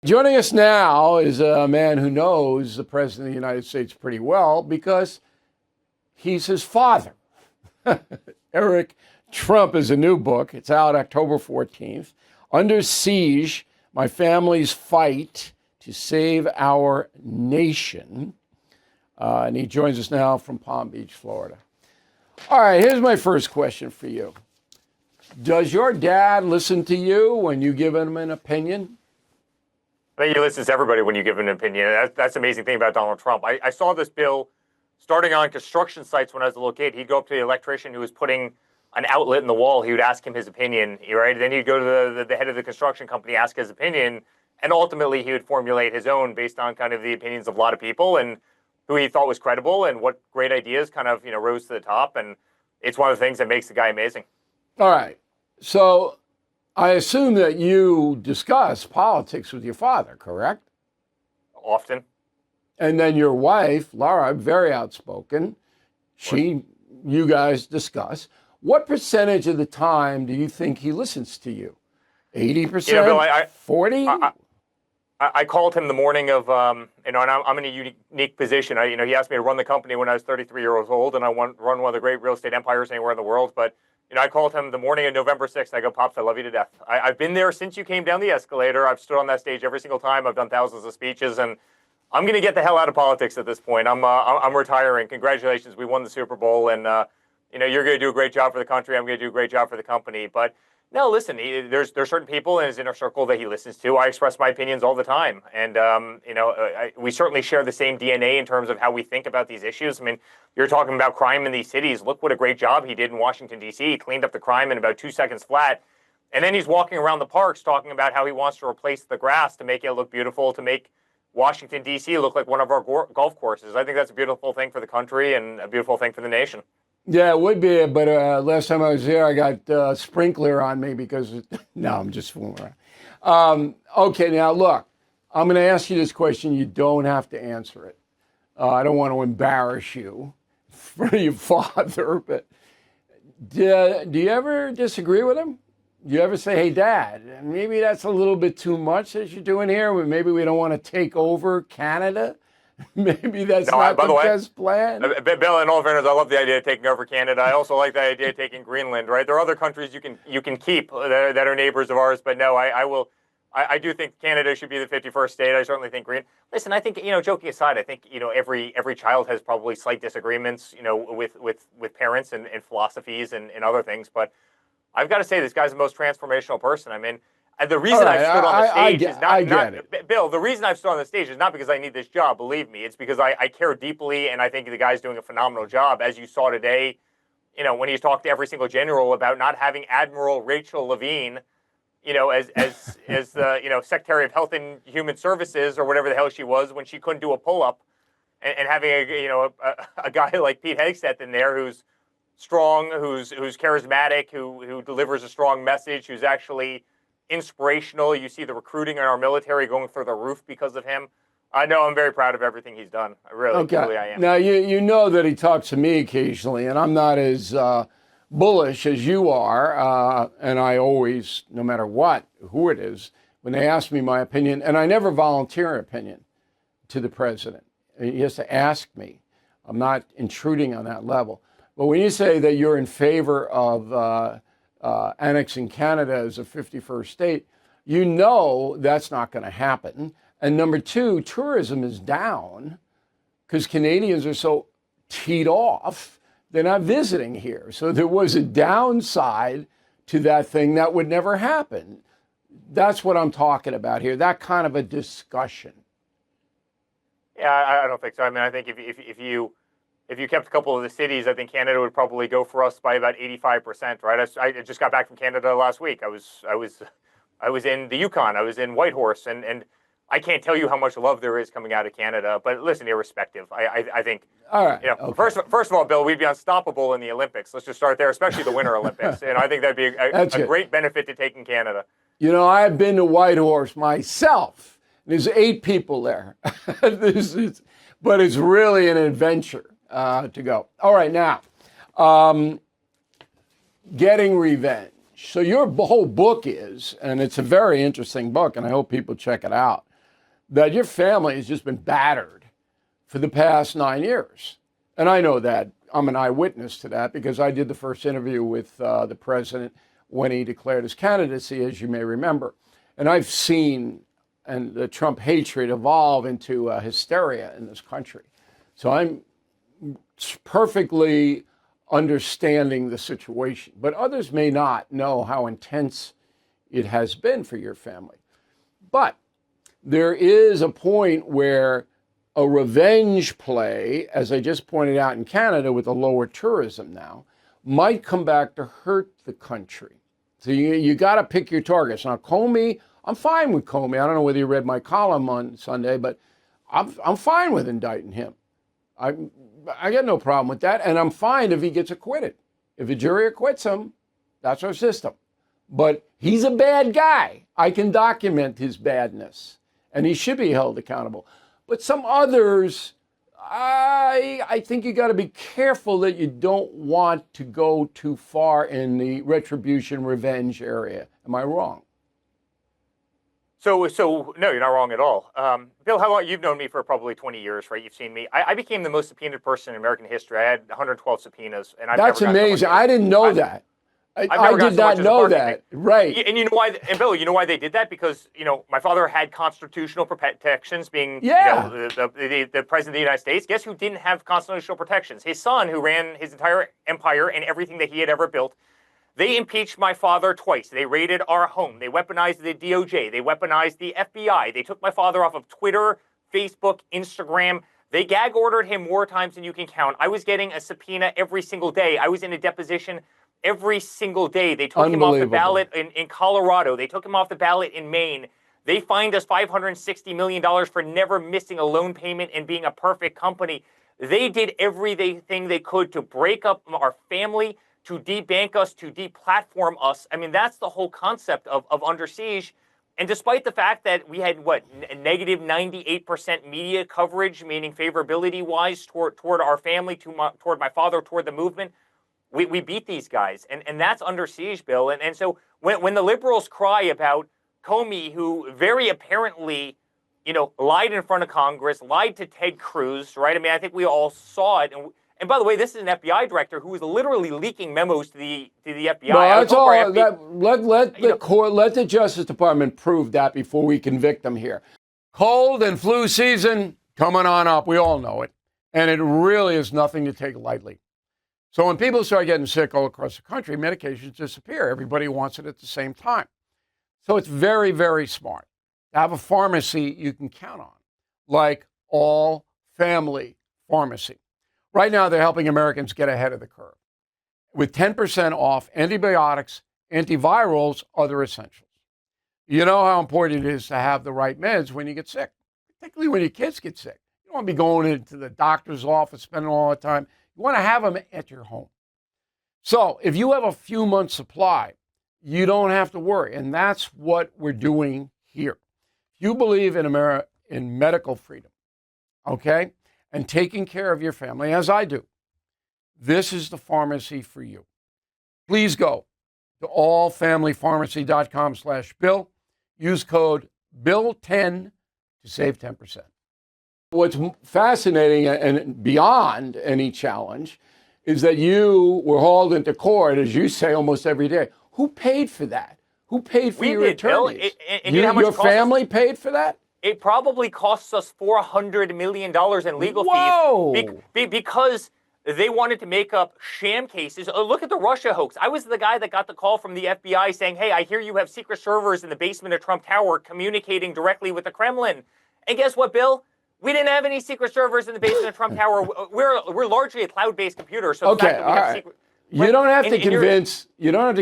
Joining us now is a man who knows the President of the United States pretty well because he's his father. Eric Trump is a new book. It's out October 14th. Under Siege, My Family's Fight to Save Our Nation. And he joins us now from Palm Beach, Florida. All right, here's my first question for you. Does your dad listen to you when you give him an opinion? I think he listens to everybody when you give an opinion. That's the amazing thing about Donald Trump. I saw this bill starting on construction sites when I was a little kid. He'd go up to the electrician who was putting an outlet in the wall. He would ask him his opinion, right? Then he'd go to the head of the construction company, ask his opinion, and ultimately he would formulate his own based on kind of the opinions of a lot of people and who he thought was credible and what great ideas kind of, rose to the top. And it's one of the things that makes the guy amazing. All right. So I assume that you discuss politics with your father, correct? Often. And then your wife, Laura, very outspoken. You guys discuss. What percentage of the time do you think he listens to you? 80%? Bill, 40? I called him the morning of, and I'm in a unique position. He asked me to run the company when I was 33 years old, and I run one of the great real estate empires anywhere in the world. But I called him the morning of November 6th. I go, Pops, I love you to death. I've been there since you came down the escalator. I've stood on that stage every single time. I've done thousands of speeches, and I'm going to get the hell out of politics at this point. I'm retiring. Congratulations, we won the Super Bowl, and you're going to do a great job for the country. I'm going to do a great job for the company. But no, listen, there's certain people in his inner circle that he listens to. I express my opinions all the time, and we certainly share the same DNA in terms of how we think about these issues. I mean, you're talking about crime in these cities. Look what a great job he did in Washington, D.C. He cleaned up the crime in about 2 seconds flat. And then he's walking around the parks talking about how he wants to replace the grass to make it look beautiful, to make Washington, D.C. look like one of our golf courses. I think that's a beautiful thing for the country and a beautiful thing for the nation. Yeah, it would be, but last time I was there, I got a sprinkler on me because, no, I'm just fooling around. Okay, now look, I'm going to ask you this question. You don't have to answer it. I don't want to embarrass you for your father, but do you ever disagree with him? Do you ever say, hey, Dad, maybe that's a little bit too much that you're doing here. Maybe we don't want to take over Canada. Maybe that's not the best plan. Bill, in all fairness, I love the idea of taking over Canada. I also like the idea of taking Greenland, right? There are other countries you can keep that are neighbors of ours, but no, I do think Canada should be the 51st state. I certainly think Listen, I think, joking aside, I think, every child has probably slight disagreements, with parents and philosophies and other things, but I've got to say this guy's the most transformational person. I mean, the reason I've stood on the stage is not Bill, the reason I've stood on the stage is not because I need this job, believe me. It's because I care deeply, and I think the guy's doing a phenomenal job. As you saw today, when he's talked to every single general about not having Admiral Rachel Levine, as the, Secretary of Health and Human Services or whatever the hell she was when she couldn't do a pull-up, and having a guy like Pete Hegseth in there who's strong, who's charismatic, who delivers a strong message, who's actually inspirational. You see the recruiting in our military going through the roof because of him. I know I'm very proud of everything he's done. Truly I am. Now, you know that he talks to me occasionally, and I'm not as bullish as you are. And I always, no matter who it is, when they ask me my opinion, and I never volunteer an opinion to the president. He has to ask me. I'm not intruding on that level. But when you say that you're in favor of annexing Canada as a 51st state, that's not going to happen. And number two, tourism is down because Canadians are so teed off, they're not visiting here. So there was a downside to that thing that would never happen. That's what I'm talking about here, that kind of a discussion. Yeah, I don't think so. I mean, I think if you kept a couple of the cities, I think Canada would probably go for us by about 85%, right? I just got back from Canada last week. I was in the Yukon. I was in Whitehorse, and I can't tell you how much love there is coming out of Canada. But listen, irrespective, I think. All right. Okay. First of all, Bill, we'd be unstoppable in the Olympics. Let's just start there, especially the Winter Olympics. And I think that'd be a great benefit to taking Canada. I've been to Whitehorse myself. There's 8 people there. But it's really an adventure to go. All right, now, getting revenge. So your whole book is, and it's a very interesting book, and I hope people check it out. that your family has just been battered for the past 9 years. And I know that. I'm an eyewitness to that because I did the first interview with the president when he declared his candidacy, as you may remember. And I've seen the Trump hatred evolve into hysteria in this country. So I'm perfectly understanding the situation. But others may not know how intense it has been for your family. But there is a point where a revenge play, as I just pointed out in Canada with the lower tourism now, might come back to hurt the country. So you got to pick your targets. Now, Comey, I'm fine with Comey. I don't know whether you read my column on Sunday, but I'm fine with indicting him. I got no problem with that, and I'm fine if he gets acquitted. If a jury acquits him, that's our system. But he's a bad guy. I can document his badness, and he should be held accountable. But some others, I think you got to be careful that you don't want to go too far in the retribution revenge area. Am I wrong? So no, you're not wrong at all. Bill, how long? You've known me for probably 20 years, right? You've seen me. I became the most subpoenaed person in American history. I had 112 subpoenas, and That's amazing. I didn't know that. I did not know that. Right. And you know why? And Bill, you know why they did that? Because my father had constitutional protections, being the president of the United States. Guess who didn't have constitutional protections? His son, who ran his entire empire and everything that he had ever built. They impeached my father twice. They raided our home. They weaponized the DOJ. They weaponized the FBI. They took my father off of Twitter, Facebook, Instagram. They gag ordered him more times than you can count. I was getting a subpoena every single day. I was in a deposition every single day. They took him off the ballot in Colorado. They took him off the ballot in Maine. They fined us $560 million for never missing a loan payment and being a perfect company. They did everything they could to break up our family, to debank us, to deplatform us. I mean, that's the whole concept of Under Siege. And despite the fact that we had, negative 98% media coverage, meaning favorability-wise toward our family, toward my father, toward the movement, we beat these guys. And that's Under Siege, Bill. And so when the liberals cry about Comey, who very apparently, lied in front of Congress, lied to Ted Cruz, right? I mean, I think we all saw it. And by the way, this is an FBI director who is literally leaking memos to the FBI. Well, that's all. Let the Justice Department prove that before we convict them here. Cold and flu season coming on up. We all know it. And it really is nothing to take lightly. So when people start getting sick all across the country, medications disappear. Everybody wants it at the same time. So it's very, very smart to have a pharmacy you can count on, like All Family Pharmacy. Right now, they're helping Americans get ahead of the curve with 10% off antibiotics, antivirals, other essentials. You know how important it is to have the right meds when you get sick, particularly when your kids get sick. You don't want to be going into the doctor's office, spending all the time. You want to have them at your home. So if you have a few months' supply, you don't have to worry. And that's what we're doing here. If you believe in medical freedom, okay, and taking care of your family, as I do, this is the pharmacy for you. Please go to allfamilypharmacy.com/Bill. Use code BILL10 to save 10%. What's fascinating and beyond any challenge is that you were hauled into court, as you say, almost every day. Who paid for that? Who paid for your attorneys? Your family paid for that? It probably costs us $400 million in legal fees because they wanted to make up sham cases. Look at the Russia hoax. I was the guy that got the call from the FBI saying, hey, I hear you have secret servers in the basement of Trump Tower communicating directly with the Kremlin. And guess what, Bill? We didn't have any secret servers in the basement of Trump Tower. We're largely a cloud-based computer. So okay, all right. You don't have to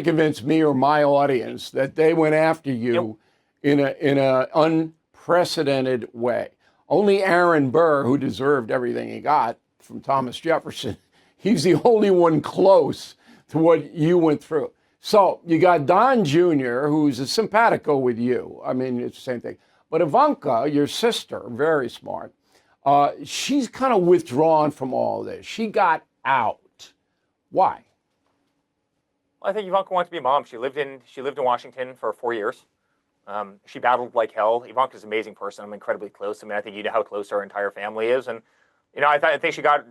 convince me or my audience that they went after you in a unprecedented way. Only Aaron Burr, who deserved everything he got from Thomas Jefferson, he's the only one close to what you went through. So you got Don Jr., who's a simpatico with you. I mean, it's the same thing. But Ivanka, your sister, very smart, she's kind of withdrawn from all this. She got out. Why? Well, I think Ivanka wants to be a mom. She lived in Washington for 4 years. She battled like hell. Ivanka's an amazing person. I'm incredibly close. I mean, I think you know how close our entire family is. And, I think she got,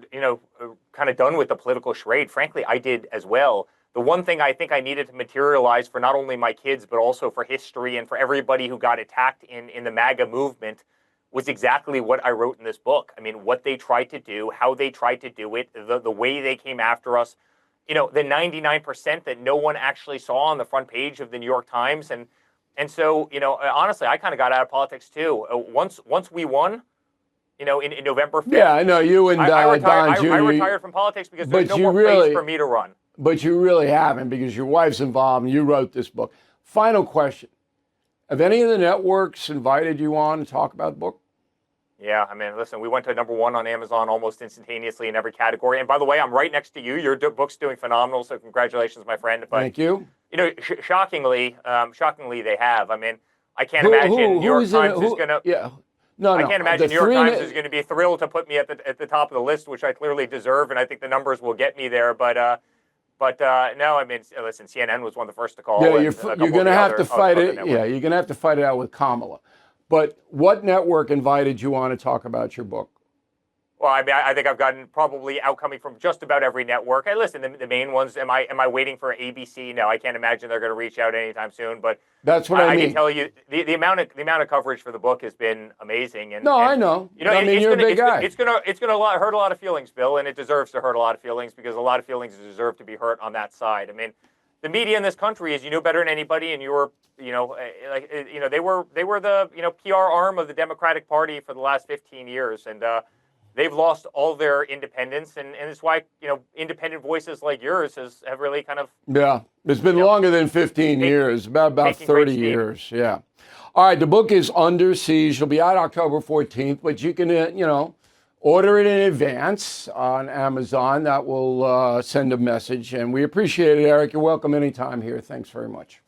kind of done with the political charade. Frankly, I did as well. The one thing I think I needed to materialize for not only my kids, but also for history and for everybody who got attacked in the MAGA movement was exactly what I wrote in this book. I mean, what they tried to do, how they tried to do it, the way they came after us, the 99% that no one actually saw on the front page of the New York Times. And so, honestly, I kind of got out of politics too. Once we won, in November 5th. Yeah, I know you and I Don Jr. I retired from politics because there's no more place for me to run. But you really haven't, because your wife's involved and you wrote this book. Final question. Have any of the networks invited you on to talk about the book? Yeah, I mean, listen, we went to #1 on Amazon almost instantaneously in every category. And by the way, I'm right next to you. Your book's doing phenomenal, so congratulations, my friend. But, thank you. Shockingly, they have. I mean, I can't imagine New York Times is going to. Yeah. No, I can't imagine New York Times is going to be thrilled to put me at the top of the list, which I clearly deserve, and I think the numbers will get me there. But no, I mean, listen, CNN was one of the first to call. Yeah, you're going to have to fight it. Yeah, you're going to have to fight it out with Kamala. But what network invited you on to talk about your book? Well, I mean, I think I've gotten probably outcoming from just about every network. Hey, listen, the main ones. Am I waiting for ABC? No, I can't imagine they're going to reach out anytime soon. But that's what I mean. I can tell you the amount of coverage for the book has been amazing. And I know. I mean, you're a big guy. It's gonna hurt a lot of feelings, Bill, and it deserves to hurt a lot of feelings because a lot of feelings deserve to be hurt on that side. I mean, the media in this country, as you know better than anybody, and you were, they were the PR arm of the Democratic Party for the last 15 years, and they've lost all their independence, and it's why independent voices like yours have really kind of it's been longer than 15 years, about 30 years. Yeah. All right, the book is Under Siege. It'll be out October 14th, but you can order it in advance on Amazon. That will send a message, and we appreciate it, Eric. You're welcome anytime here. Thanks very much.